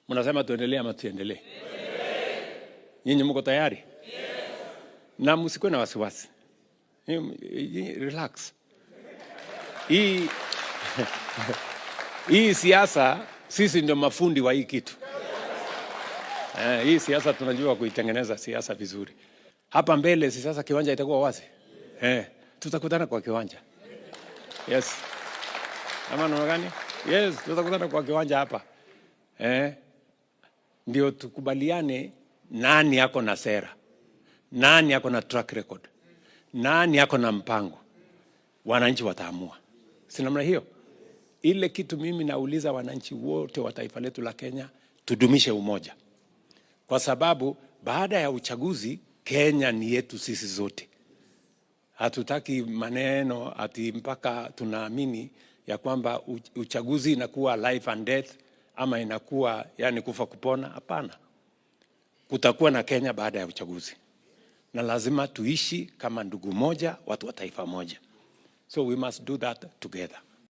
Mnasema tuendelee ama tuendelee? Nyinyi mko tayari? Na msikuwe na wasiwasi. Relax. Hii siasa sisi ndio mafundi wa hii kitu. Hii siasa tunajua kuitengeneza siasa vizuri. Hapa mbele sasa kiwanja itakuwa wazi. Tutakutana kwa kiwanja. Yes. Ama namna gani? Yes, tutakutana kwa kiwanja hapa. Ndio tukubaliane nani yako na sera. Nani yako na track record. Nani yako na mpango. Wananchi wataamua. Si namna hiyo? Ile kitu mimi nauliza wananchi wote wa taifa letu la Kenya, tudumishe umoja. Kwa sababu baada ya uchaguzi Kenya ni yetu sisi zote. Hatutaki maneno ati mpaka tunaamini ya kwamba uchaguzi inakuwa life and death ama inakuwa yani kufa kupona. Hapana. Kutakuwa na Kenya baada ya uchaguzi. Na lazima tuishi kama ndugu moja, watu wa taifa moja. So we must do that together.